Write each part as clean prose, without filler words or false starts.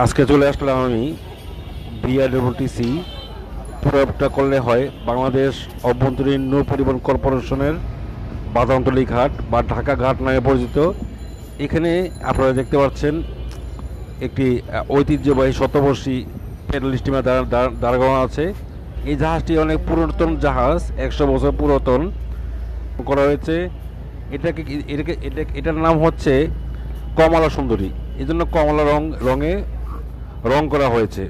আজকে চলে আসলাম আমি বিআরডব্লিউটিসি প্রয়োগটা করলে হয় বাংলাদেশ অভ্যন্তরীণ নৌ পরিবহন কর্পোরেশনের বাদামতলী ঘাট বা ঢাকা ঘাট নামে পরিচিত। এখানে আপনারা দেখতে পাচ্ছেন একটি ঐতিহ্যবাহী শতবর্ষী প্যাডেল স্টিমার দাঁড় করানো আছে। এই জাহাজটি অনেক পুরাতন জাহাজ, 100 বছর পুরাতন করা হয়েছে। এটাকে এটাকে এটার নাম হচ্ছে কমলা সুন্দরী, এই জন্য কমলা রঙে রং করা হয়েছে।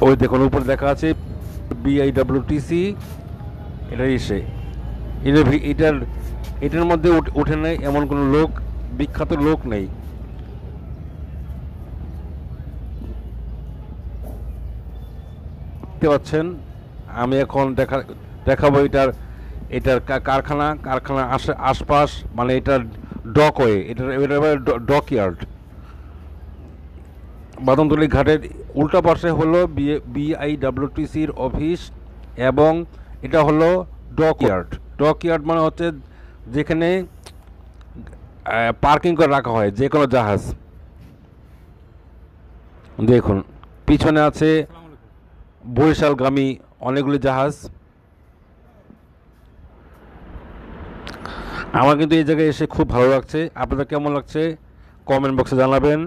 ওই দেখুন উপরে দেখা আছে বিআইডব্লিউটিসি, এটা এসে এটার এটার মধ্যে উঠে নেই এমন কোনো লোক, বিখ্যাত লোক নেই। দেখতে পাচ্ছেন আমি এখন দেখাবো এটার এটার কারখানা আশপাশ, মানে এটার ডকওয়ে, এটার ডকইয়ার্ড। বাদামতলী ঘাটের উল্টা পাশে হলো বিআইডব্লিউটিসির অফিস এবং এটা হলো ডকইয়ার্ড। ডকইয়ার্ড মানে হচ্ছে যেখানে পার্কিং করে রাখা হয় যে কোনো জাহাজ। দেখুন পিছনে আছে বরিশালগামী অনেকগুলি জাহাজ। আমার কিন্তু এই জায়গায় এসে খুব ভালো লাগছে। আপনাদের কেমন লাগছে কমেন্ট বক্সে জানাবেন।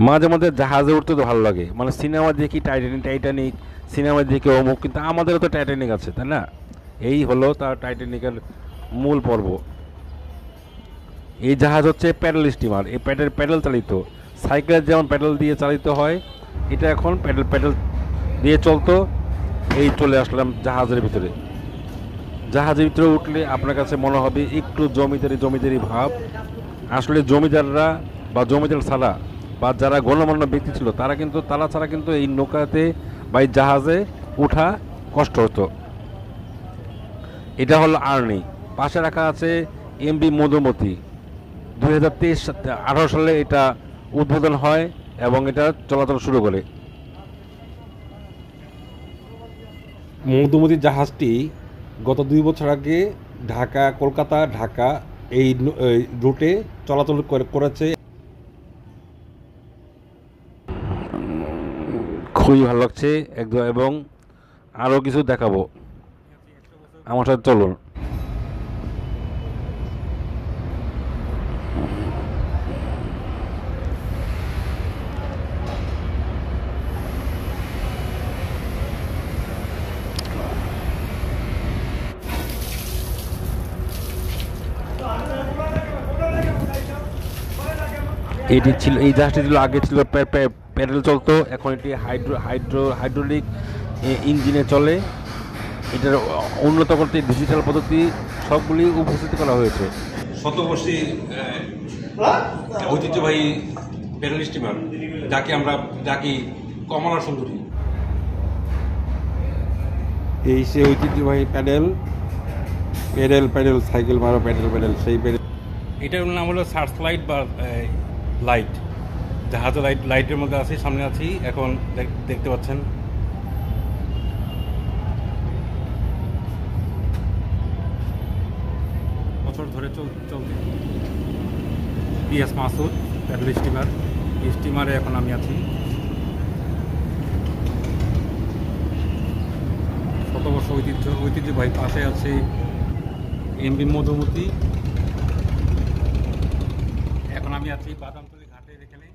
মাঝে মধ্যে জাহাজে উঠতে তো ভালো লাগে, মানে সিনেমা দেখি টাইটানিক সিনেমা দেখি অমুক, কিন্তু আমাদেরও তো টাইটানিক আছে, তাই না? এই হলো তার টাইটানিকের মূল পর্ব। এই জাহাজ হচ্ছে প্যাডেল স্টিমার, এই প্যাডেল চালিত। সাইকেলের যেমন প্যাডেল দিয়ে চালিত হয়, এটা এখন প্যাডেল দিয়ে চলতো। এই চলে আসলাম জাহাজের ভিতরে। জাহাজের ভিতরে উঠলে আপনার কাছে মনে হবে একটু জমিদারি ভাব। আসলে জমিদাররা বা জমিদার ছাড়া বা যারা গণ্যমান্য ব্যক্তি ছিল তারা ছাড়া কিন্তু এই নৌকাতে বা এই জাহাজে ওঠা কষ্ট হতো। এটা হলো আর্নি। পাশে রাখা আছে এমবি মধুমতি। 2018 সালে এটা উদ্বোধন হয় এবং এটা চলাচল শুরু করে। মধুমতি জাহাজটি গত 2 বছর আগে কলকাতা ঢাকা এই রুটে চলাচল করেছে। খুবই ভালো লাগছে একদম, এবং আরও কিছু দেখাবো, আমার সাথে চলুন। এই জাহাজটি ছিল আগে ছিল প্যাডেল চলতো, এখন এটি হাইড্রোলিক ইঞ্জিনে চলে। এটার উন্নত করতে ডিজিটাল পদ্ধতি সবগুলি উপস্থিত করা হয়েছে। শতবর্ষী ঐতিহ্যবাহী প্যাডেল স্টিমার, যাকে আমরা ডাকি কমলা সুন্দরী। এই সে ঐতিহ্যবাহী প্যাডেল সাইকেল মারা প্যাডেল সেই প্যাডেল। এটার নাম হলো সার্চ লাইট বা লাইট। জাহাজে লাইটের মধ্যে আছি, সামনে আছি এখন দেখতে পাচ্ছেন। বছর ধরে চলতে পিএস মাসুদ প্যাডেল স্টিমার, এই স্টিমারে এখন আমি আছি। শতবর্ষ ঐতিহ্যবাহী। পাশে আছে এমবি মধুমতি। এখন আমি আছি বাদামতলী ঘাটের এখানে।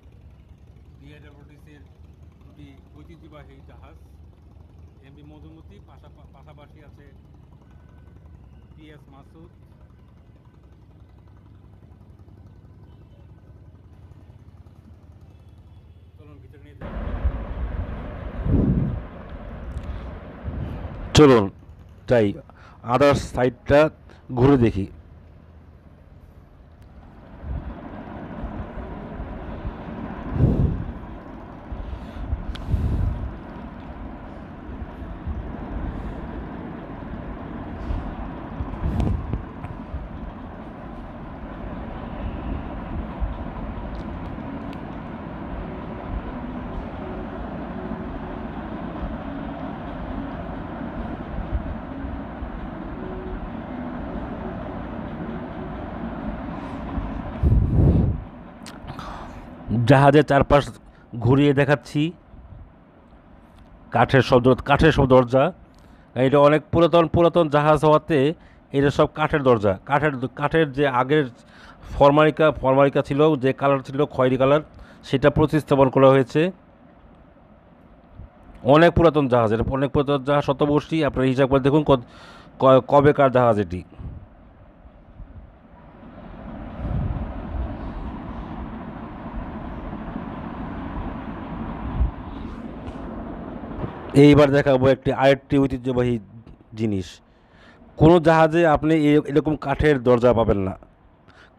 বিআইডব্লিউটিসির দুটি ঐতিহ্যবাহী জাহাজ এমবি মধুমতি, পাশাপাশি আছে পিএস মাসুদ। চলুন ভিতরে নিয়ে যাই। চলুন যাই, আদার্স সাইডটা ঘুরে দেখি। জাহাজের চারপাশ ঘুরিয়ে দেখাচ্ছি। কাঠের সব দরজা। এটা অনেক পুরাতন পুরাতন জাহাজ হওয়াতে এটা সব কাঠের দরজা। কাঠের যে আগের ফরমালিকা ছিল, যে কালার ছিল খয়েরি কালার, সেটা প্রতিস্থাপন করা হয়েছে। অনেক পুরাতন জাহাজ, এটা অনেক পুরাতন জাহাজ, শতবর্ষী। আপনারা হিসাব করে দেখুন কবেকার জাহাজ এটি। এইবার দেখাবো আরেকটি ঐতিহ্যবাহী জিনিস। কোনো জাহাজে আপনি এরকম কাঠের দরজা পাবেন না।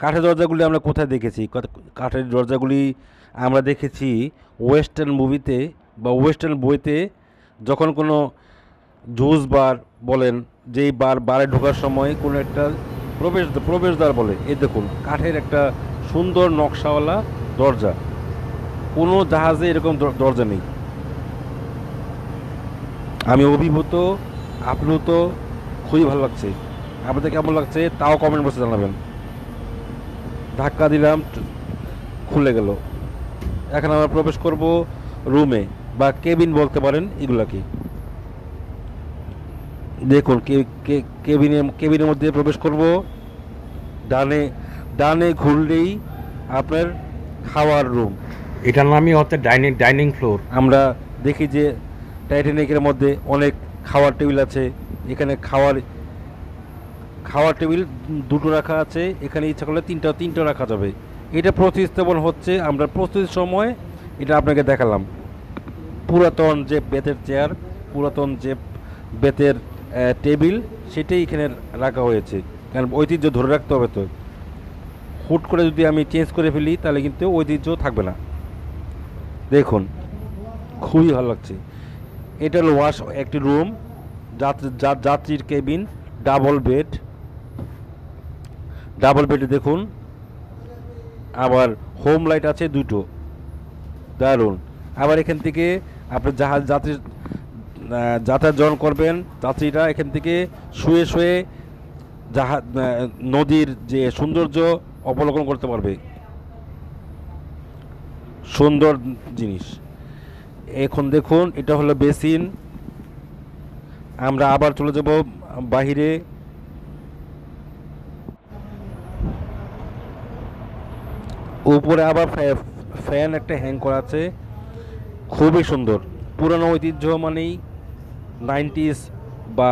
কাঠের দরজাগুলি আমরা কোথায় দেখেছি? কাঠের দরজাগুলি আমরা দেখেছি ওয়েস্টার্ন মুভিতে বা ওয়েস্টার্ন বইতে। যখন কোনো জুস বার বলেন, যেই বারে ঢোকার সময় কোনো একটা প্রবেশদ্বার বলে, এই দেখুন কাঠের একটা সুন্দর নকশাওয়ালা দরজা। কোনো জাহাজে এরকম দরজা নেই। আমি অভিভূত, আপ্লুত, খুবই ভালো লাগছে। আপনাদের কেমন লাগছে তাও কমেন্ট বক্সে জানাবেন। ধাক্কা দিলাম, খুলে গেল। এখন আমরা প্রবেশ করব রুমে বা কেবিন বলতে পারেন এগুলাকে। দেখুন কেবিনের মধ্যে প্রবেশ করব। ডানে ঘুরলেই আপনার খাওয়ার রুম। এটার নামই হচ্ছে ডাইনিং ফ্লোর। আমরা দেখি যে টাইটানিকের মধ্যে অনেক খাওয়ার টেবিল আছে। এখানে খাওয়ার টেবিল দুটো রাখা আছে। এখানে ইচ্ছা করলে তিনটা রাখা যাবে। এটা প্রতিস্থাপন হচ্ছে। আমরা প্রস্তুতির সময় এটা আপনাকে দেখালাম। পুরাতন যে বেতের চেয়ার, পুরাতন যে বেতের টেবিল, সেটাই এখানে রাখা হয়েছে। কারণ ঐতিহ্য ধরে রাখতে হবে। তো হুট করে যদি আমি চেঞ্জ করে ফেলি তাহলে কিন্তু ঐতিহ্য থাকবে না। দেখুন খুবই ভালো লাগছে। এটা হলো একটি রুম, যাত্রীর কেবিন, ডাবল বেডে দেখুন। আবার হোম লাইট আছে দুটো, দারুণ। আবার এখান থেকে আপনি যাতায়াত যখন করবেন, যাত্রীরা এখান থেকে শুয়ে শুয়ে নদীর যে সৌন্দর্য অবলোকন করতে পারবে। সুন্দর জিনিস। এখন দেখুন এটা হলো বেসিন। আমরা আবার চলে যাব বাহিরে। উপরে আবার ফ্যান একটা হ্যাং করা আছে, খুবই সুন্দর। পুরানো ঐতিহ্য মানেই 90s বা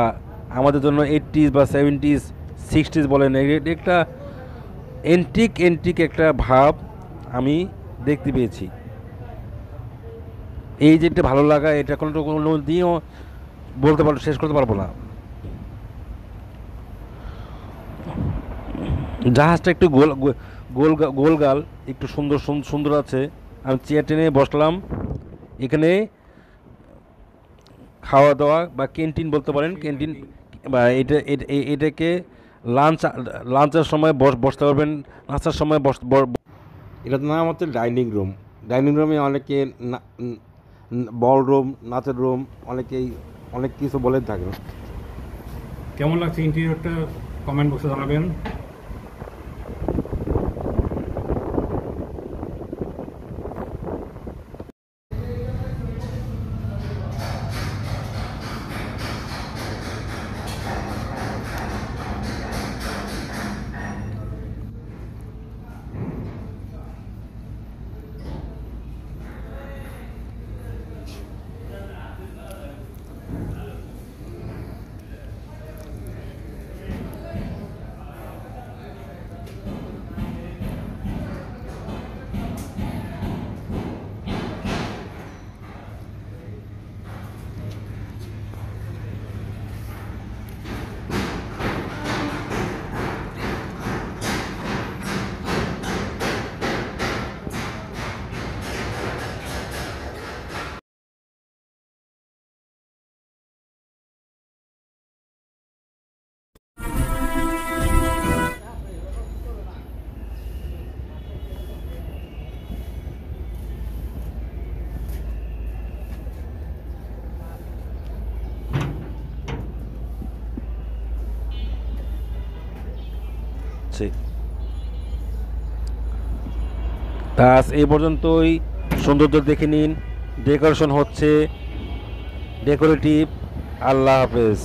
আমাদের জন্য 80s বা 70s 60s বলেন, একটা এন্টিক একটা ভাব আমি দেখতে পেয়েছি। এই যেটা ভালো লাগা, এটা কোনো দিনও শেষ করতে পারবো না। জাহাজটা একটু গোলগাল, একটু সুন্দর আছে। আমি চেয়ার টেনে বসলাম। এখানে খাওয়া দাওয়া বা ক্যান্টিন বলতে পারেন, ক্যান্টিন বা এটাকে লাঞ্চের সময় বসতে পারবেন, নাস্তার সময় এটার নাম হচ্ছে ডাইনিং রুমে অনেকে বল রুম, নাচের রুম, অনেক কিছু বলে থাকেন। কেমন লাগছে ইন্টেরিয়রটা কমেন্ট বক্সে জানাবেন। আজ এই পর্যন্তই। সৌন্দর্য দেখে নিন, ডেকোরেশন হচ্ছে, ডেকোরেটিভ। আল্লাহ হাফেজ।